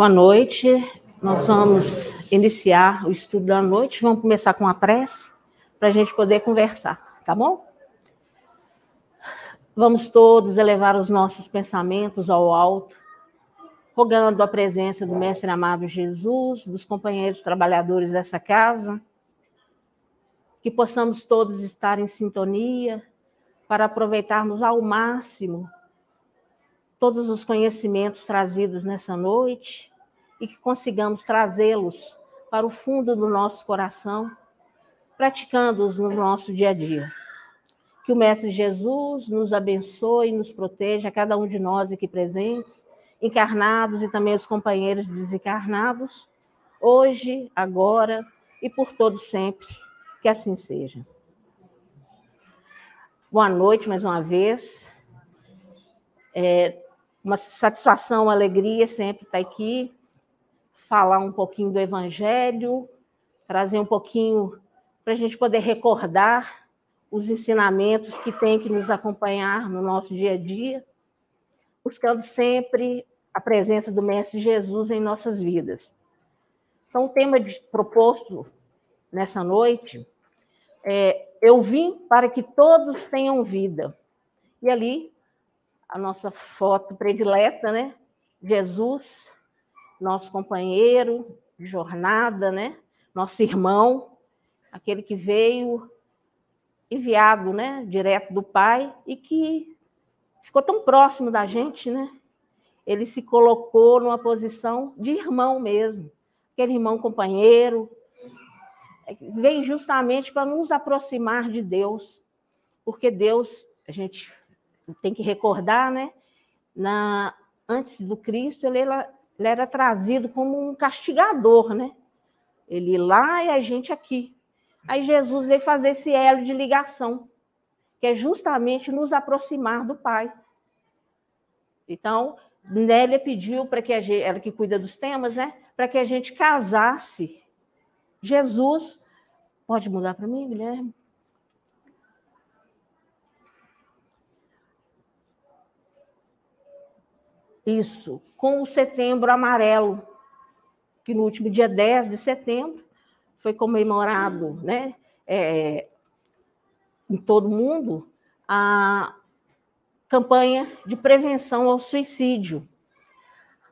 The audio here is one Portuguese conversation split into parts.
Boa noite. Nós vamos iniciar o estudo da noite. Vamos começar com a prece para a gente poder conversar, tá bom? Vamos todos elevar os nossos pensamentos ao alto, rogando a presença do Mestre amado Jesus, dos companheiros trabalhadores dessa casa, que possamos todos estar em sintonia para aproveitarmos ao máximo todos os conhecimentos trazidos nessa noite e que consigamos trazê-los para o fundo do nosso coração, praticando-os no nosso dia a dia. Que o Mestre Jesus nos abençoe e nos proteja, cada um de nós aqui presentes, encarnados e também os companheiros desencarnados, hoje, agora e por todo sempre. Que assim seja. Boa noite mais uma vez. Uma satisfação, uma alegria sempre estar aqui, falar um pouquinho do Evangelho, trazer um pouquinho para a gente poder recordar os ensinamentos que tem que nos acompanhar no nosso dia a dia, buscando sempre a presença do Mestre Jesus em nossas vidas. Então, o tema proposto nessa noite é: eu vim para que todos tenham vida. E ali, a nossa foto predileta, né? Jesus, nosso companheiro de jornada, né? Nosso irmão, aquele que veio enviado, né? Direto do Pai e que ficou tão próximo da gente, né? Ele se colocou numa posição de irmão mesmo, aquele irmão companheiro, veio justamente para nos aproximar de Deus, porque Deus, a gente tem que recordar, né? Antes do Cristo, ele era trazido como um castigador, né? Ele lá e a gente aqui. Aí Jesus veio fazer esse elo de ligação, que é justamente nos aproximar do Pai. Então, Nélia pediu para que ela que cuida dos temas, né? Para que a gente casasse Jesus. Pode mudar para mim, Guilherme? Isso, com o Setembro Amarelo, que no último dia 10 de setembro foi comemorado, né, em todo o mundo, a campanha de prevenção ao suicídio.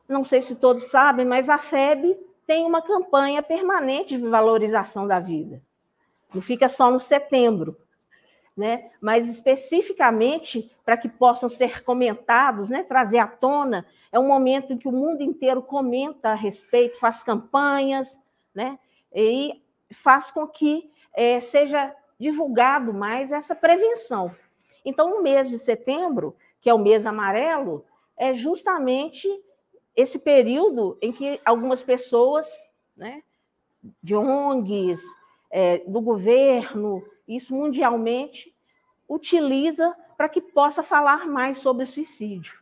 Não sei se todos sabem, mas a FEB tem uma campanha permanente de valorização da vida. Não fica só no setembro, né? Mas especificamente para que possam ser comentados, né? Trazer à tona, é um momento em que o mundo inteiro comenta a respeito, faz campanhas, né? E faz com que seja divulgado mais essa prevenção. Então, o mês de setembro, que é o mês amarelo, é justamente esse período em que algumas pessoas, né, de ONGs, do governo, isso mundialmente, utiliza para que possa falar mais sobre suicídio.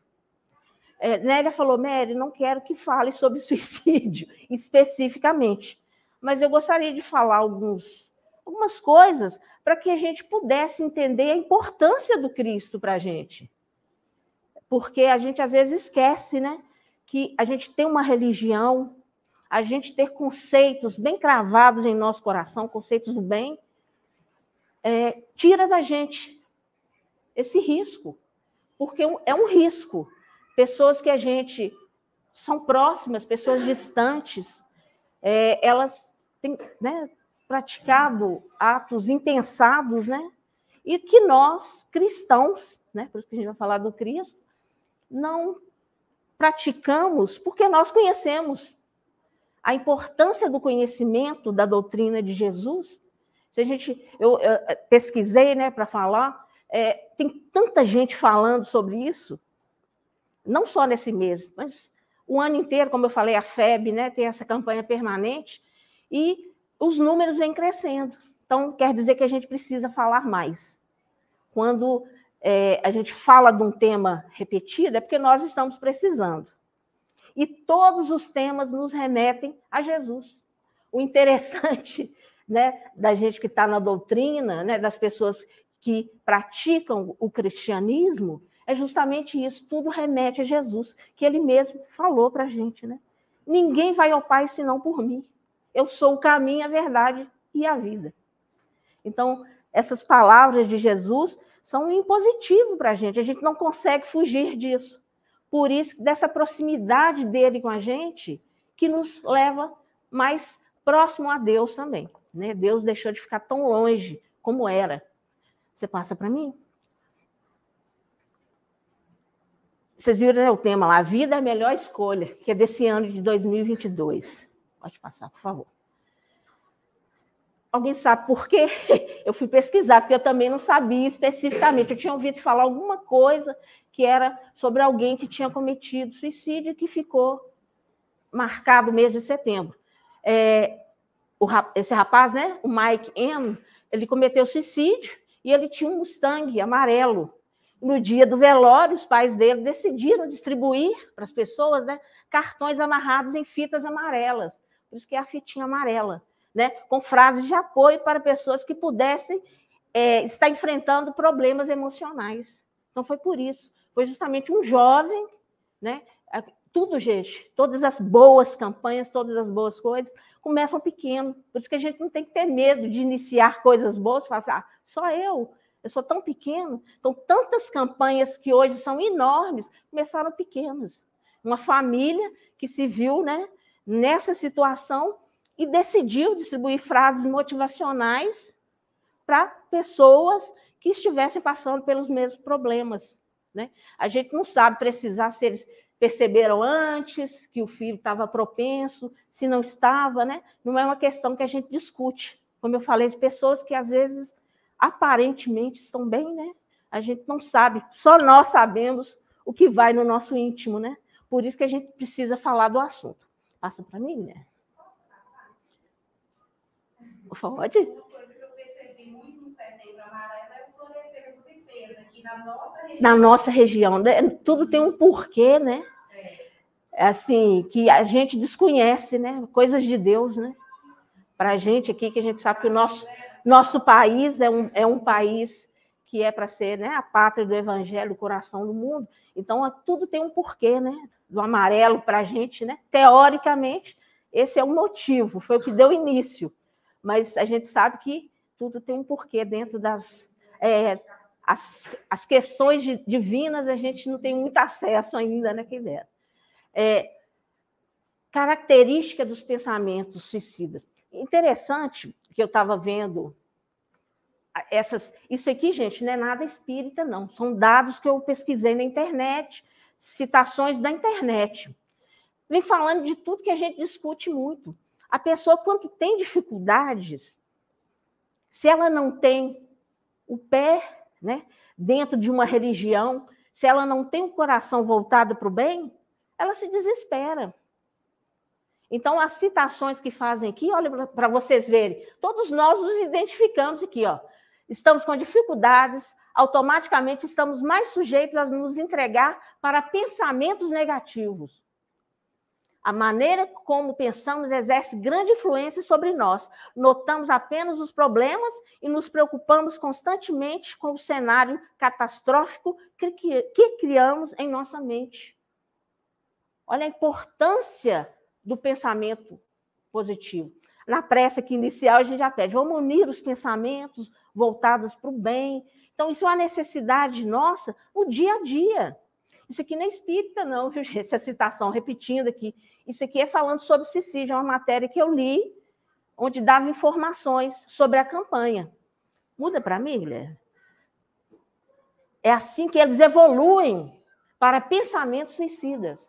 Nélia falou: Mary, não quero que fale sobre suicídio especificamente, mas eu gostaria de falar algumas coisas para que a gente pudesse entender a importância do Cristo para a gente. Porque a gente às vezes esquece, né, que a gente tem uma religião, a gente ter conceitos bem cravados em nosso coração, conceitos do bem, tira da gente esse risco, porque é um risco. Pessoas que a gente são próximas, pessoas distantes, elas têm, né, praticado atos impensados, né? E que nós, cristãos, né, por isso que a gente vai falar do Cristo, não praticamos porque nós conhecemos a importância do conhecimento da doutrina de Jesus. Eu pesquisei, né, para falar, tem tanta gente falando sobre isso, não só nesse mês, mas o ano inteiro, como eu falei, a FEB, né, tem essa campanha permanente e os números vêm crescendo. Então, quer dizer que a gente precisa falar mais. Quando a gente fala de um tema repetido, é porque nós estamos precisando. E todos os temas nos remetem a Jesus. O interessante, né, da gente que está na doutrina, né, das pessoas que praticam o cristianismo, é justamente isso, tudo remete a Jesus, que ele mesmo falou para a gente, né? Ninguém vai ao Pai senão por mim. Eu sou o caminho, a verdade e a vida. Então, essas palavras de Jesus são um impositivo para a gente não consegue fugir disso. Por isso, dessa proximidade dele com a gente, que nos leva mais próximo a Deus também. Né? Deus deixou de ficar tão longe como era. Você passa para mim? Vocês viram, né, o tema lá, a vida é a melhor escolha, que é desse ano de 2022. Pode passar, por favor. Alguém sabe por quê? Eu fui pesquisar, porque eu também não sabia especificamente. Eu tinha ouvido falar alguma coisa que era sobre alguém que tinha cometido suicídio e que ficou marcado o mês de setembro. Esse rapaz, né, o Mike M., ele cometeu suicídio e ele tinha um Mustang amarelo. No dia do velório, os pais dele decidiram distribuir para as pessoas, né, cartões amarrados em fitas amarelas. Por isso que é a fitinha amarela, né, com frases de apoio para pessoas que pudessem estar enfrentando problemas emocionais. Então, foi por isso. Foi justamente um jovem, né? Tudo, gente, todas as boas campanhas, todas as boas coisas começam pequeno. Por isso que a gente não tem que ter medo de iniciar coisas boas, falar assim, só eu sou tão pequeno. Então, tantas campanhas que hoje são enormes, começaram pequenas. Uma família que se viu, né, nessa situação e decidiu distribuir frases motivacionais para pessoas que estivessem passando pelos mesmos problemas. Né? A gente não sabe precisar se eles perceberam antes que o filho estava propenso, se não estava, né? Não é uma questão que a gente discute. Como eu falei, as pessoas que às vezes aparentemente estão bem, né? A gente não sabe, só nós sabemos o que vai no nosso íntimo, né? Por isso que a gente precisa falar do assunto. Passa para mim, né? Pode? Uma coisa que eu percebi muito no Setembro Amarelo é o florescer dos ipês aqui na nossa região. Na nossa região, né? Tudo tem um porquê, né? Assim, que a gente desconhece, né? Coisas de Deus, né? Para a gente aqui, que a gente sabe que o nosso país é um país que é para ser, né, a pátria do evangelho, o coração do mundo. Então, tudo tem um porquê, né? Do amarelo para a gente, né? Teoricamente, esse é o motivo, foi o que deu início. Mas a gente sabe que tudo tem um porquê dentro das... as questões divinas, a gente não tem muito acesso ainda, né, que dera. Característica dos pensamentos suicidas. Interessante que eu estava vendo isso aqui, gente, não é nada espírita, não. São dados que eu pesquisei na internet, citações da internet. Vem falando de tudo que a gente discute muito. A pessoa, quando tem dificuldades, se ela não tem o pé, né, dentro de uma religião, se ela não tem o coração voltado para o bem, ela se desespera. Então, as citações que fazem aqui, olha para vocês verem, todos nós nos identificamos aqui, ó. Estamos com dificuldades, automaticamente estamos mais sujeitos a nos entregar para pensamentos negativos. A maneira como pensamos exerce grande influência sobre nós. Notamos apenas os problemas e nos preocupamos constantemente com o cenário catastrófico que criamos em nossa mente. Olha a importância do pensamento positivo. Na prece aqui inicial, a gente já pede, vamos unir os pensamentos voltados para o bem. Então, isso é uma necessidade nossa no dia a dia. Isso aqui não é espírita, não, viu, gente? Essa citação, repetindo aqui. Isso aqui é falando sobre suicídio, é uma matéria que eu li, onde dava informações sobre a campanha. Muda para mim, Guilherme? É assim que eles evoluem para pensamentos suicidas.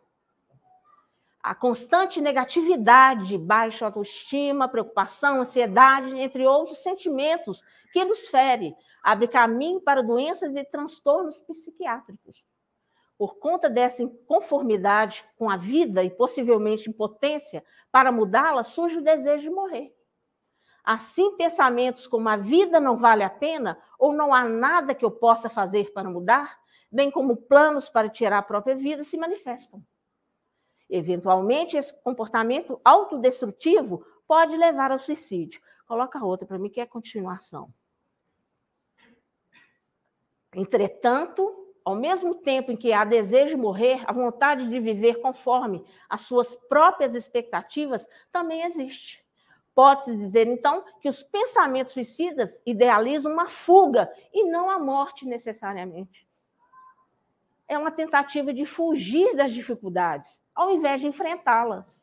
A constante negatividade, baixa autoestima, preocupação, ansiedade, entre outros sentimentos que nos fere, abre caminho para doenças e transtornos psiquiátricos. Por conta dessa inconformidade com a vida e possivelmente impotência para mudá-la, surge o desejo de morrer. Assim, pensamentos como a vida não vale a pena ou não há nada que eu possa fazer para mudar, bem como planos para tirar a própria vida, se manifestam. Eventualmente, esse comportamento autodestrutivo pode levar ao suicídio. Coloca outra para mim, que é a continuação. Entretanto, ao mesmo tempo em que há desejo de morrer, a vontade de viver conforme as suas próprias expectativas também existe. Pode-se dizer, então, que os pensamentos suicidas idealizam uma fuga e não a morte necessariamente. É uma tentativa de fugir das dificuldades, ao invés de enfrentá-las.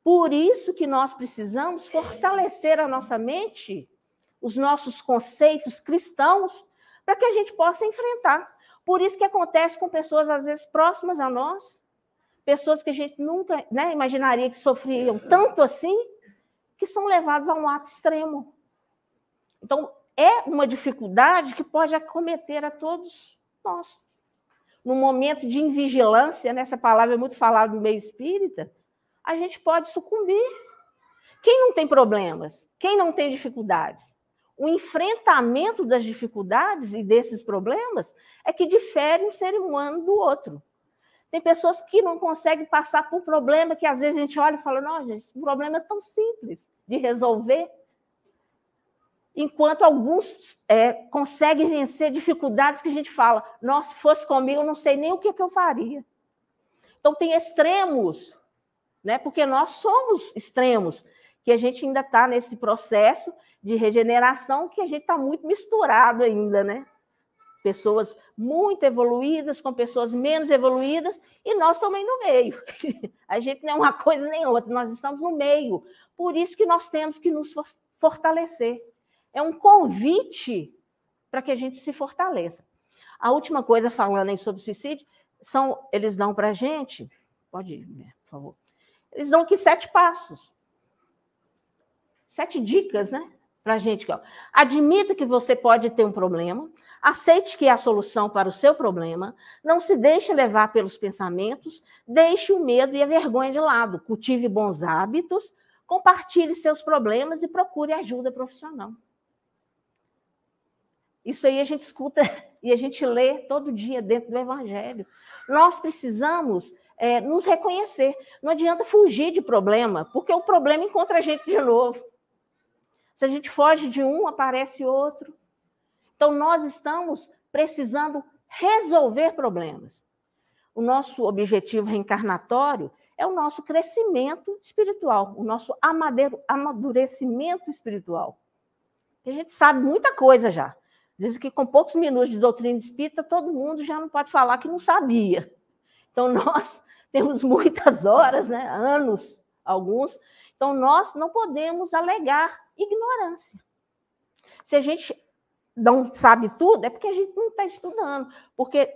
Por isso que nós precisamos fortalecer a nossa mente, os nossos conceitos cristãos, para que a gente possa enfrentar. Por isso que acontece com pessoas, às vezes, próximas a nós, pessoas que a gente nunca, né, imaginaria que sofriam tanto assim, que são levados a um ato extremo. Então, é uma dificuldade que pode acometer a todos nós. No momento de invigilância, né, essa palavra é muito falada no meio espírita, a gente pode sucumbir. Quem não tem problemas? Quem não tem dificuldades? O enfrentamento das dificuldades e desses problemas é que difere um ser humano do outro. Tem pessoas que não conseguem passar por problema que às vezes a gente olha e fala, não, gente, esse problema é tão simples de resolver. Enquanto alguns conseguem vencer dificuldades que a gente fala, nossa, se fosse comigo, eu não sei nem o que eu faria. Então, tem extremos, né? Porque nós somos extremos, que a gente ainda está nesse processo de regeneração, que a gente está muito misturado ainda, né? Pessoas muito evoluídas com pessoas menos evoluídas, e nós também no meio. A gente não é uma coisa nem outra, nós estamos no meio. Por isso que nós temos que nos fortalecer. É um convite para que a gente se fortaleça. A última coisa, falando aí sobre suicídio, eles dão para a gente, pode ir, né, por favor, eles dão aqui 7 passos, 7 dicas, né, para a gente. Admita que você pode ter um problema, aceite que é a solução para o seu problema, não se deixe levar pelos pensamentos, deixe o medo e a vergonha de lado, cultive bons hábitos, compartilhe seus problemas e procure ajuda profissional. Isso aí a gente escuta e a gente lê todo dia dentro do Evangelho. Nós precisamos nos reconhecer. Não adianta fugir de problema, porque o problema encontra a gente de novo. Se a gente foge de um, aparece outro. Então, nós estamos precisando resolver problemas. O nosso objetivo reencarnatório é o nosso crescimento espiritual, o nosso amadurecimento espiritual. A gente sabe muita coisa já. Dizem que com poucos minutos de doutrina espírita, todo mundo já não pode falar que não sabia. Então, nós temos muitas horas, né, anos, alguns. Então, nós não podemos alegar ignorância. Se a gente não sabe tudo, é porque a gente não está estudando. Porque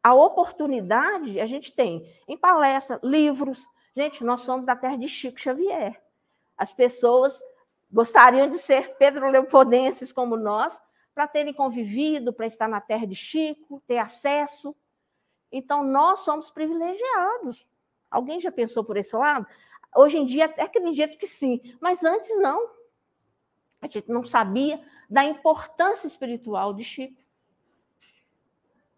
a oportunidade a gente tem em palestra, livros. Gente, nós somos da terra de Chico Xavier. As pessoas gostariam de ser pedro-leopoldenses como nós, para terem convivido, para estar na terra de Chico, ter acesso. Então, nós somos privilegiados. Alguém já pensou por esse lado? Hoje em dia, até acredito que sim, mas antes não. A gente não sabia da importância espiritual de Chico.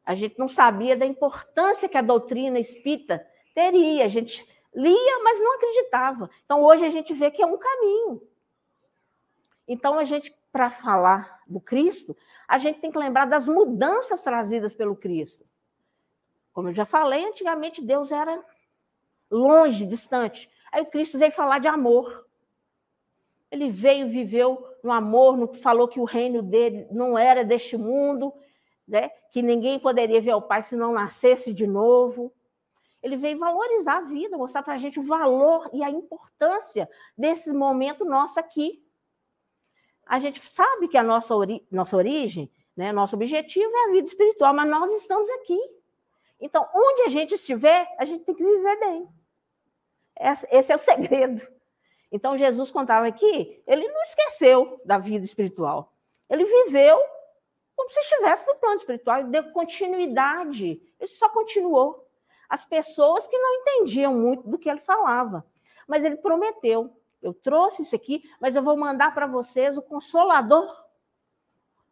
A gente não sabia da importância que a doutrina espírita teria. A gente lia, mas não acreditava. Então, hoje a gente vê que é um caminho. Então, a gente, para falar do Cristo, a gente tem que lembrar das mudanças trazidas pelo Cristo. Como eu já falei, antigamente Deus era longe, distante. Aí o Cristo veio falar de amor. Ele veio, viveu no amor, falou que o reino dele não era deste mundo, né? Que ninguém poderia ver o Pai se não nascesse de novo. Ele veio valorizar a vida, mostrar para a gente o valor e a importância desse momento nosso aqui. A gente sabe que a nossa origem, né, nosso objetivo é a vida espiritual, mas nós estamos aqui. Então, onde a gente estiver, a gente tem que viver bem. Esse é o segredo. Então, Jesus contava aqui, ele não esqueceu da vida espiritual. Ele viveu como se estivesse no plano espiritual, ele deu continuidade, ele só continuou. As pessoas que não entendiam muito do que ele falava, mas ele prometeu, eu trouxe isso aqui, mas eu vou mandar para vocês o Consolador,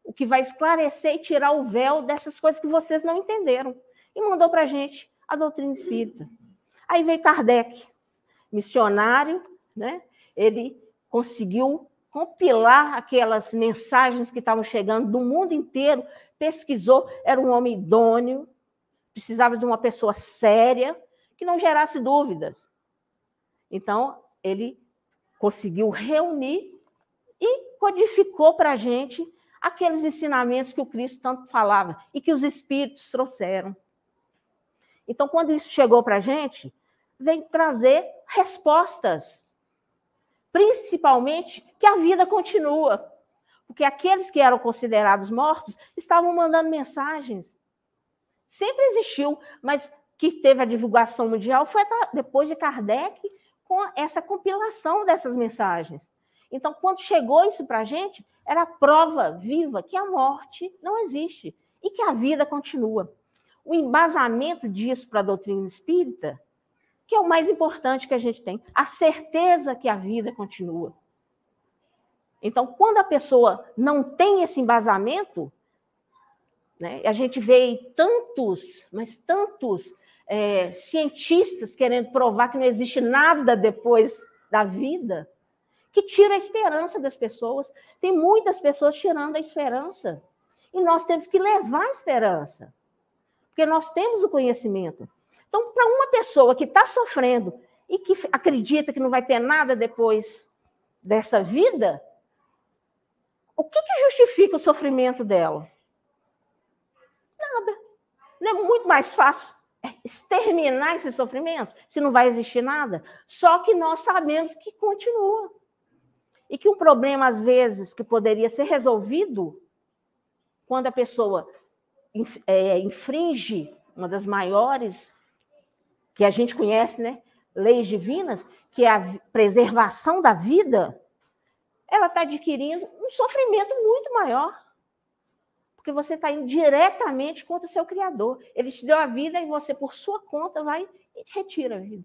o que vai esclarecer e tirar o véu dessas coisas que vocês não entenderam. E mandou para a gente a doutrina espírita. Aí veio Kardec, missionário, né? Ele conseguiu compilar aquelas mensagens que estavam chegando do mundo inteiro pesquisou, era um homem idôneo, precisava de uma pessoa séria, que não gerasse dúvidas. Então, ele conseguiu reunir e codificou para a gente aqueles ensinamentos que o Cristo tanto falava e que os Espíritos trouxeram. Então, quando isso chegou para a gente, veio trazer respostas, principalmente que a vida continua. Porque aqueles que eram considerados mortos estavam mandando mensagens. Sempre existiu, mas que teve a divulgação mundial foi depois de Kardec, com essa compilação dessas mensagens. Então, quando chegou isso para a gente, era a prova viva que a morte não existe e que a vida continua. O embasamento disso para a doutrina espírita, que é o mais importante que a gente tem, a certeza que a vida continua. Então, quando a pessoa não tem esse embasamento, né, a gente vê tantos, mas tantos cientistas querendo provar que não existe nada depois da vida, que tira a esperança das pessoas. Tem muitas pessoas tirando a esperança. E nós temos que levar a esperança, porque nós temos o conhecimento. Então, para uma pessoa que está sofrendo e que acredita que não vai ter nada depois dessa vida, o que justifica o sofrimento dela? Nada. Não é muito mais fácil exterminar esse sofrimento, se não vai existir nada? Só que nós sabemos que continua. E que um problema, às vezes, que poderia ser resolvido quando a pessoa infringe uma das maiores que a gente conhece, né, leis divinas, que é a preservação da vida, ela está adquirindo um sofrimento muito maior. Porque você está indo diretamente contra o seu Criador. Ele te deu a vida e você, por sua conta, vai e retira a vida.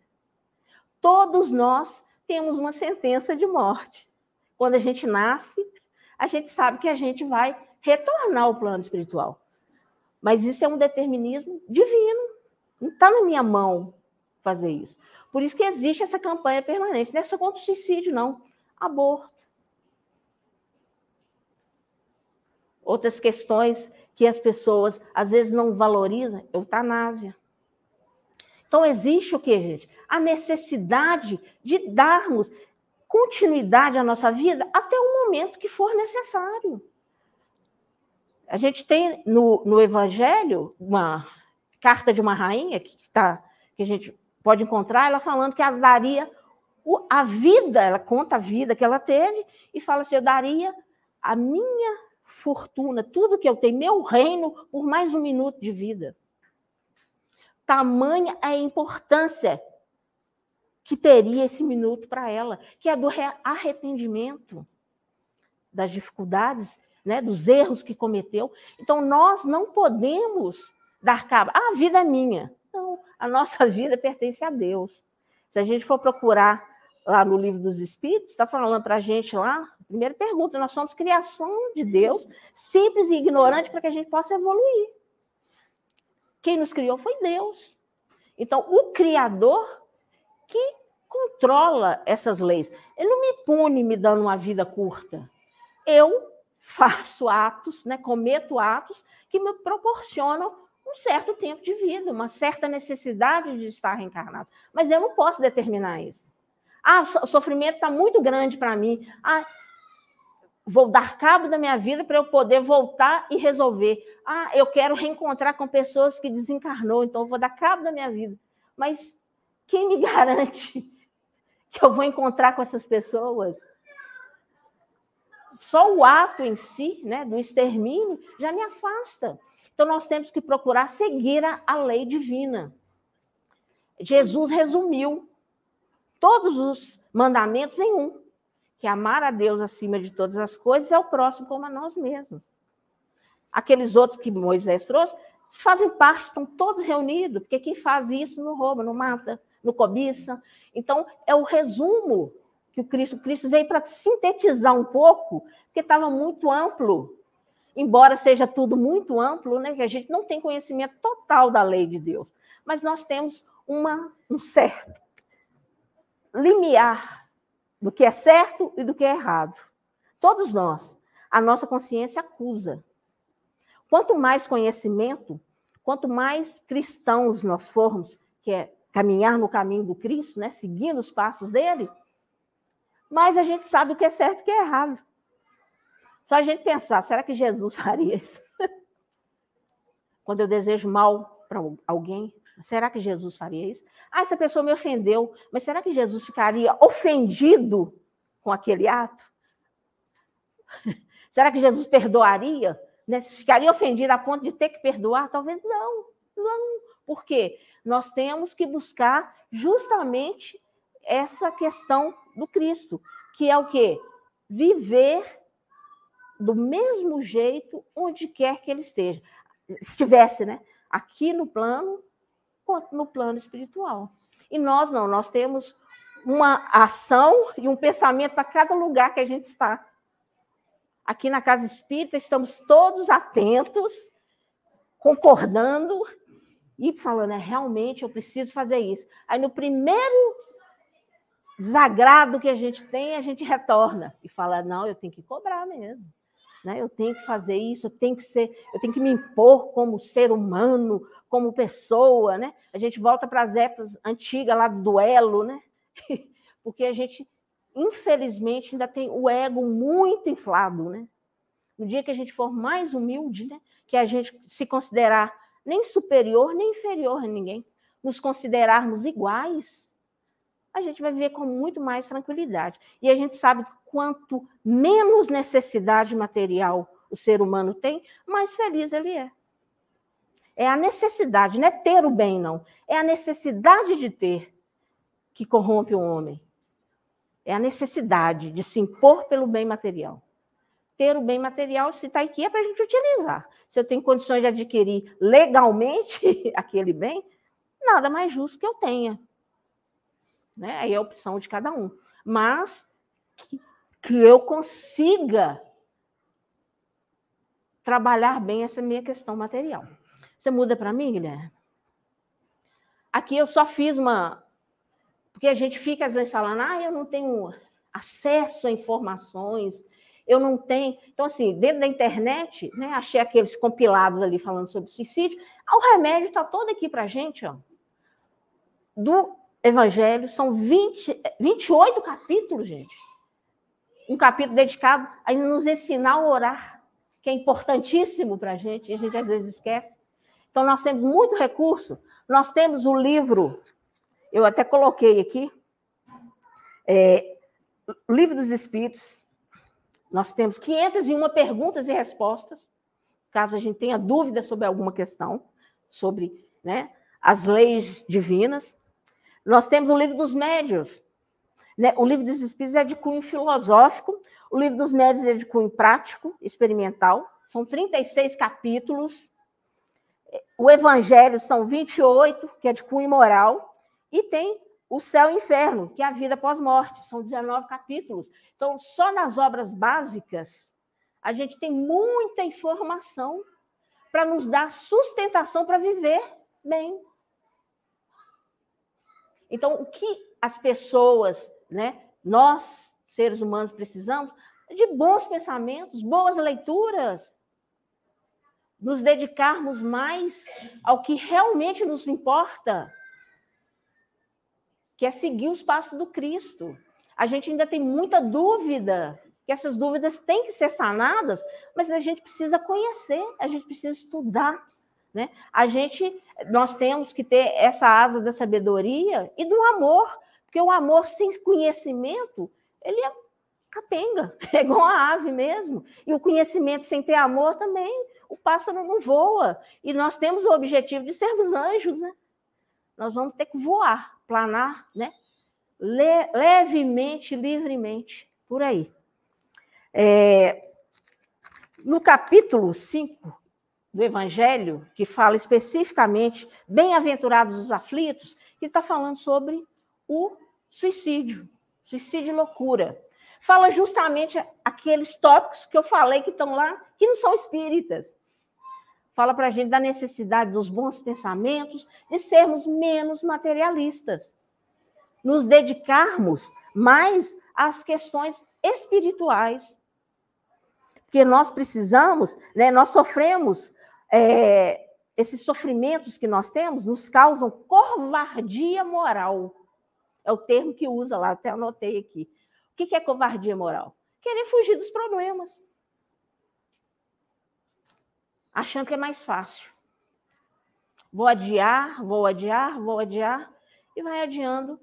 Todos nós temos uma sentença de morte. Quando a gente nasce, a gente sabe que a gente vai retornar ao plano espiritual. Mas isso é um determinismo divino. Não está na minha mão fazer isso. Por isso que existe essa campanha permanente. Não é só contra o suicídio, não. Aborto. Outras questões que as pessoas, às vezes, não valorizam, eutanásia. Então, existe o quê, gente? A necessidade de darmos continuidade à nossa vida até o momento que for necessário. A gente tem no Evangelho uma carta de uma rainha que a gente pode encontrar, ela falando que ela daria a vida, ela conta a vida que ela teve e fala assim, eu daria a minha fortuna, tudo que eu tenho, meu reino, por mais um minuto de vida. Tamanha a importância que teria esse minuto para ela, que é do arrependimento das dificuldades, né, dos erros que cometeu. Então, nós não podemos dar cabo. A vida é minha. Não, a nossa vida pertence a Deus. Se a gente for procurar lá no Livro dos Espíritos, está falando para a gente lá, primeira pergunta, nós somos criação de Deus, simples e ignorante, para que a gente possa evoluir. Quem nos criou foi Deus. Então, o Criador que controla essas leis. Ele não me pune me dando uma vida curta. Eu faço atos, né, cometo atos que me proporcionam um certo tempo de vida, uma certa necessidade de estar reencarnado. Mas eu não posso determinar isso. O sofrimento está muito grande para mim. Vou dar cabo da minha vida para eu poder voltar e resolver. Eu quero reencontrar com pessoas que desencarnou, então eu vou dar cabo da minha vida. Mas quem me garante que eu vou encontrar com essas pessoas? Só o ato em si, né, do extermínio, já me afasta. Então, nós temos que procurar seguir a lei divina. Jesus resumiu todos os mandamentos em um, que é amar a Deus acima de todas as coisas e ao próximo como a nós mesmos. Aqueles outros que Moisés trouxe fazem parte, estão todos reunidos, porque quem faz isso não rouba, não mata, não cobiça. Então, é o resumo que o Cristo veio para sintetizar um pouco, porque estava muito amplo. Embora seja tudo muito amplo, né, que a gente não tem conhecimento total da lei de Deus, mas nós temos um certo limiar do que é certo e do que é errado. Todos nós. A nossa consciência acusa. Quanto mais conhecimento, quanto mais cristãos nós formos, que é caminhar no caminho do Cristo, né, seguindo os passos dele, mais a gente sabe o que é certo e o que é errado. Só a gente pensar, será que Jesus faria isso? Quando eu desejo mal para alguém, será que Jesus faria isso? Ah, essa pessoa me ofendeu, mas será que Jesus ficaria ofendido com aquele ato? Será que Jesus perdoaria? Né? Ficaria ofendido a ponto de ter que perdoar? Talvez não. Por quê? Nós temos que buscar justamente essa questão do Cristo, que é o quê? Viver do mesmo jeito onde quer que ele estivesse, né? Aqui no plano, quanto no plano espiritual. E nós não, nós temos uma ação e um pensamento para cada lugar que a gente está. Aqui na Casa Espírita estamos todos atentos, concordando e falando, realmente eu preciso fazer isso. Aí no primeiro desagrado que a gente retorna e fala, não, eu tenho que cobrar mesmo. Né? Eu tenho que fazer isso, eu tenho que me impor como ser humano, como pessoa, né? A gente volta para as épocas antigas lá do duelo, né? Porque a gente, infelizmente, ainda tem o ego muito inflado, né? No dia que a gente for mais humilde, né? Que a gente se considerar nem superior, nem inferior a ninguém, nos considerarmos iguais, a gente vai viver com muito mais tranquilidade. E a gente sabe que quanto menos necessidade material o ser humano tem, mais feliz ele é. É a necessidade, não é ter o bem, não. É a necessidade de ter que corrompe o homem. É a necessidade de se impor pelo bem material. Ter o bem material, se está aqui, é para a gente utilizar. Se eu tenho condições de adquirir legalmente aquele bem, nada mais justo que eu tenha. Né? Aí é a opção de cada um. Mas que eu consiga trabalhar bem essa minha questão material. Você muda para mim, Guilherme? Aqui eu só fiz uma... Porque a gente fica, às vezes, falando, eu não tenho acesso a informações, eu não tenho... Então, assim, dentro da internet, né, achei aqueles compilados ali falando sobre suicídio. O remédio está todo aqui para a gente, ó. Do Evangelho, são 28 capítulos, gente. Um capítulo dedicado a nos ensinar a orar, que é importantíssimo para a gente às vezes esquece. Então, nós temos muito recurso. Nós temos o livro, eu até coloquei aqui, o Livro dos Espíritos. Nós temos 501 perguntas e respostas, caso a gente tenha dúvida sobre alguma questão, sobre, né, as leis divinas. Nós temos o Livro dos Médiuns. Né? O Livro dos Espíritos é de cunho filosófico, o Livro dos Médiuns é de cunho prático, experimental. São 36 capítulos. O Evangelho são 28, que é de cunho moral. E tem o Céu e o Inferno, que é a vida pós-morte. São 19 capítulos. Então, só nas obras básicas, a gente tem muita informação para nos dar sustentação para viver bem. Então, o que as pessoas, né, nós, seres humanos, precisamos de bons pensamentos, boas leituras, nos dedicarmos mais ao que realmente nos importa, que é seguir os passos do Cristo. A gente ainda tem muita dúvida, que essas dúvidas têm que ser sanadas, mas a gente precisa conhecer, a gente precisa estudar. Né? Nós temos que ter essa asa da sabedoria e do amor, porque o amor sem conhecimento, ele é capenga, é igual a ave mesmo. E o conhecimento sem ter amor também, o pássaro não voa. E nós temos o objetivo de sermos anjos, né? Nós vamos ter que voar, planar, né? Levemente, livremente, por aí. No capítulo 5 do Evangelho, que fala especificamente, bem-aventurados os aflitos, que está falando sobre o suicídio e loucura. Fala justamente aqueles tópicos que eu falei que estão lá, que não são espíritas. Fala para a gente da necessidade dos bons pensamentos, de sermos menos materialistas. Nos dedicarmos mais às questões espirituais. Porque nós precisamos, né, nós sofremos esses sofrimentos que nós temos nos causam covardia moral. É o termo que usa lá, até anotei aqui. O que é covardia moral? Querer fugir dos problemas. Achando que é mais fácil. Vou adiar, e vai adiando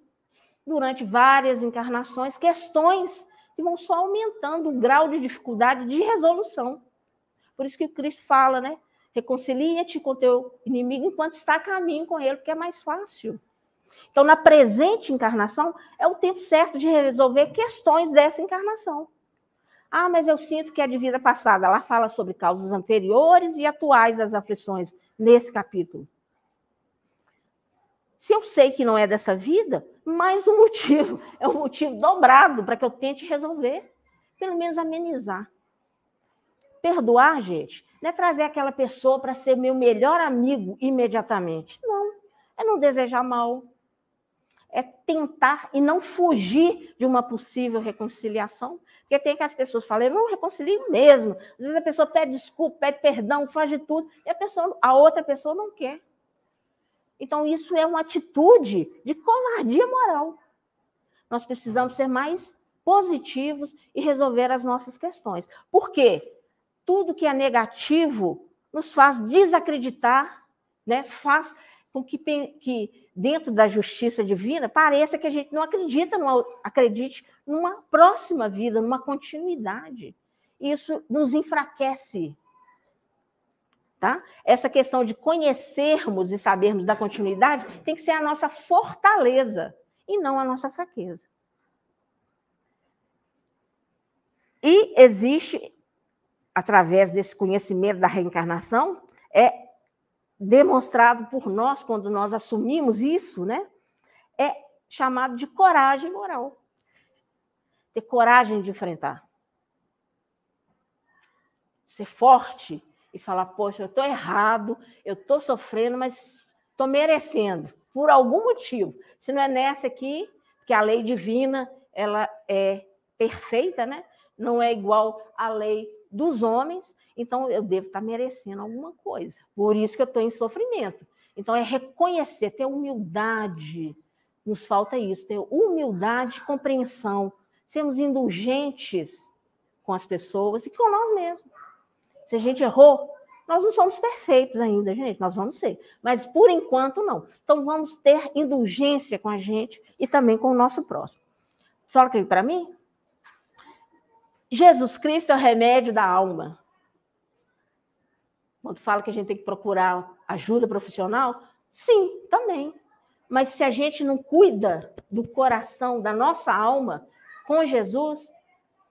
durante várias encarnações, questões que vão só aumentando o grau de dificuldade de resolução. Por isso que Cristo fala, né? Reconcilia-te com teu inimigo enquanto está a caminho com ele, porque é mais fácil. Então, na presente encarnação, é o tempo certo de resolver questões dessa encarnação. Ah, mas eu sinto que é de vida passada. Ela fala sobre causas anteriores e atuais das aflições, nesse capítulo. Se eu sei que não é dessa vida, mais um motivo, é um motivo dobrado para que eu tente resolver, pelo menos amenizar. Perdoar, gente, não é trazer aquela pessoa para ser meu melhor amigo imediatamente. Não, é não desejar mal. É tentar e não fugir de uma possível reconciliação. Porque tem que as pessoas falam, eu não reconcilio mesmo. Às vezes a pessoa pede desculpa, pede perdão, faz de tudo, e a outra pessoa não quer. Então, isso é uma atitude de covardia moral. Nós precisamos ser mais positivos e resolver as nossas questões. Por quê? Tudo que é negativo nos faz desacreditar, né? Faz com que dentro da justiça divina pareça que a gente não acredite numa próxima vida, numa continuidade. Isso nos enfraquece. Tá? Essa questão de conhecermos e sabermos da continuidade tem que ser a nossa fortaleza e não a nossa fraqueza. E existe, através desse conhecimento da reencarnação, demonstrado por nós, quando nós assumimos isso, né? É chamado de coragem moral. Ter coragem de enfrentar. Ser forte e falar, poxa, eu estou errado, eu estou sofrendo, mas estou merecendo, por algum motivo. Se não é nessa aqui, que a lei divina ela é perfeita, né? Não é igual à lei dos homens, então eu devo estar merecendo alguma coisa. Por isso que eu estou em sofrimento. Então é reconhecer, ter humildade. Nos falta isso, ter humildade e compreensão. Sermos indulgentes com as pessoas e com nós mesmos. Se a gente errou, nós não somos perfeitos ainda, gente, nós vamos ser. Mas, por enquanto, não. Então, vamos ter indulgência com a gente e também com o nosso próximo. Fala aqui para mim. Jesus Cristo é o remédio da alma. Quando fala que a gente tem que procurar ajuda profissional, sim, também. Mas se a gente não cuida do coração, da nossa alma, com Jesus,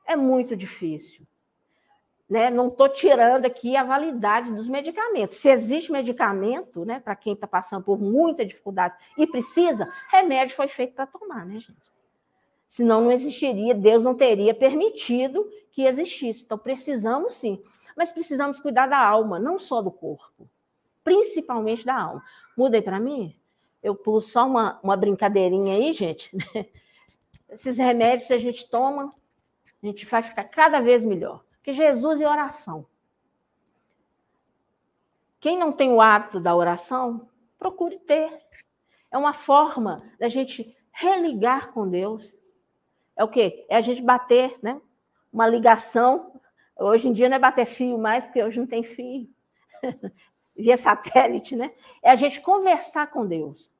é muito difícil. Né? Não estou tirando aqui a validade dos medicamentos. Se existe medicamento, né, para quem está passando por muita dificuldade e precisa, remédio foi feito para tomar, né, gente? Senão não existiria, Deus não teria permitido que existisse. Então, precisamos sim. Mas precisamos cuidar da alma, não só do corpo. Principalmente da alma. Muda aí para mim? Eu pus só uma brincadeirinha aí, gente. Esses remédios, se a gente toma, a gente vai ficar cada vez melhor. Porque Jesus é oração. Quem não tem o hábito da oração, procure ter. É uma forma da gente religar com Deus. É o quê? É a gente bater, né? Uma ligação. Hoje em dia não é bater fio mais, porque hoje não tem fio. Via satélite, né? É a gente conversar com Deus.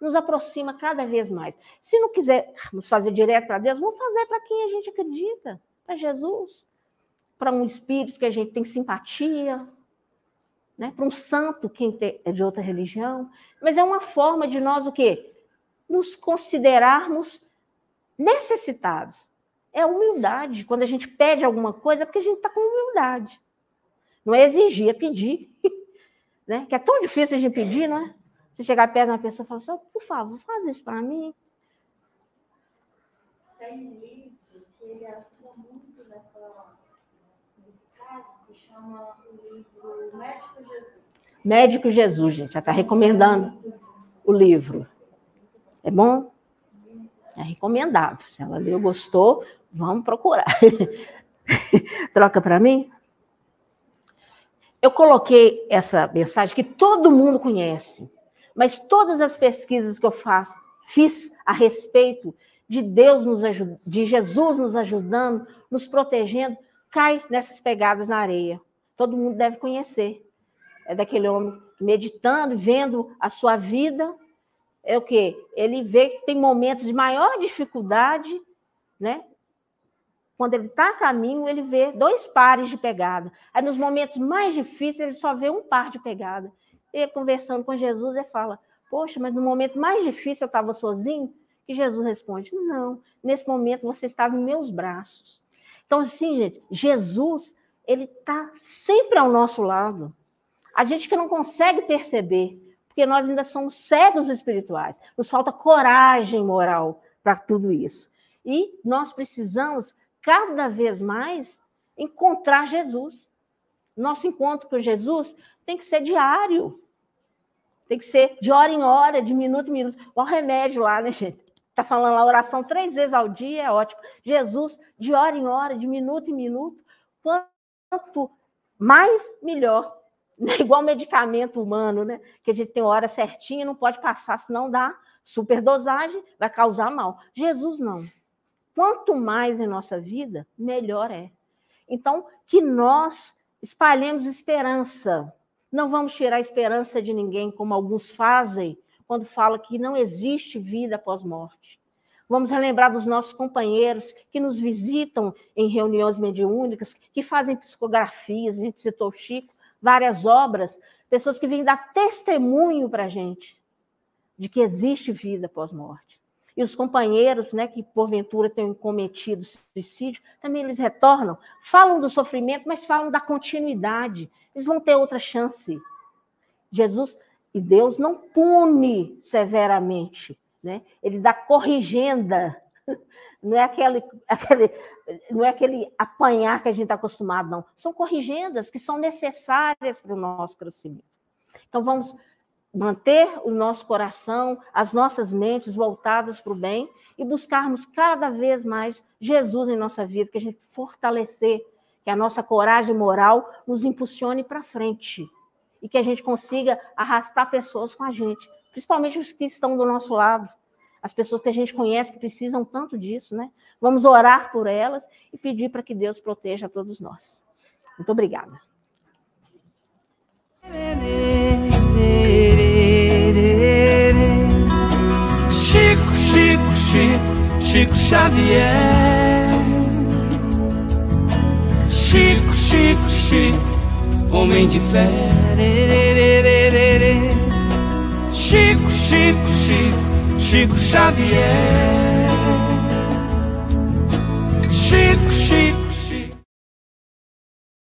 Nos aproxima cada vez mais. Se não quisermos fazer direto para Deus, vamos fazer para quem a gente acredita. Para Jesus. Para um espírito que a gente tem simpatia, né? Para um santo que é de outra religião. Mas é uma forma de nós o quê? Nos considerarmos necessitados. É a humildade. Quando a gente pede alguma coisa, é porque a gente está com humildade. Não é exigir, é pedir. Né? Que é tão difícil a gente pedir, não é? Você chegar perto de uma pessoa e falar assim, por favor, faz isso para mim. Tem um livro que ele atua muito nesse caso, que chama o livro Médico Jesus. Médico Jesus, gente, já está recomendando o livro. É bom? É recomendado. Se ela leu, gostou, vamos procurar. Troca para mim? Eu coloquei essa mensagem que todo mundo conhece, mas todas as pesquisas que eu fiz a respeito de Deus nos ajudando, de Jesus nos ajudando, nos protegendo, cai nessas pegadas na areia. Todo mundo deve conhecer. É daquele homem meditando, vendo a sua vida. É o quê? Ele vê que tem momentos de maior dificuldade, né? Quando ele está a caminho, ele vê 2 pares de pegada. Aí, nos momentos mais difíceis, ele só vê 1 par de pegada. E ele, conversando com Jesus, ele fala, poxa, mas no momento mais difícil eu estava sozinho? E Jesus responde, não, nesse momento você estava em meus braços. Então, assim, gente, Jesus, ele está sempre ao nosso lado. A gente que não consegue perceber, porque nós ainda somos cegos espirituais. Nos falta coragem moral para tudo isso. E nós precisamos, cada vez mais, encontrar Jesus. Nosso encontro com Jesus tem que ser diário. Tem que ser de hora em hora, de minuto em minuto. Olha o remédio lá, né, gente? Está falando a oração 3 vezes ao dia, é ótimo. Jesus, de hora em hora, de minuto em minuto. Quanto mais, melhor. Não é igual medicamento humano, né? Que a gente tem hora certinha, não pode passar, senão dá superdosagem, vai causar mal. Jesus não. Quanto mais em nossa vida, melhor é. Então, que nós espalhemos esperança. Não vamos tirar a esperança de ninguém, como alguns fazem, quando falam que não existe vida após morte. Vamos relembrar dos nossos companheiros que nos visitam em reuniões mediúnicas, que fazem psicografias, a gente citou o Chico, várias obras, pessoas que vêm dar testemunho para a gente de que existe vida após morte. E os companheiros, né, que porventura tenham cometido suicídio, também eles retornam, falam do sofrimento, mas falam da continuidade. Eles vão ter outra chance. Jesus e Deus não pune severamente, né? Ele dá corrigenda. Não é aquele apanhar que a gente está acostumado, não. São corrigendas que são necessárias para o nosso crescimento. Então, vamos manter o nosso coração, as nossas mentes voltadas para o bem e buscarmos cada vez mais Jesus em nossa vida, que a gente fortalecer, que a nossa coragem moral nos impulsione para frente e que a gente consiga arrastar pessoas com a gente, principalmente os que estão do nosso lado, as pessoas que a gente conhece que precisam tanto disso, né? Vamos orar por elas e pedir para que Deus proteja a todos nós. Muito obrigada. Chico, Chico, Chico, Chico Xavier. Chico, Chico, Chico, homem de fé. Chico, Chico, Chico, Chico Xavier. Chico, Chico.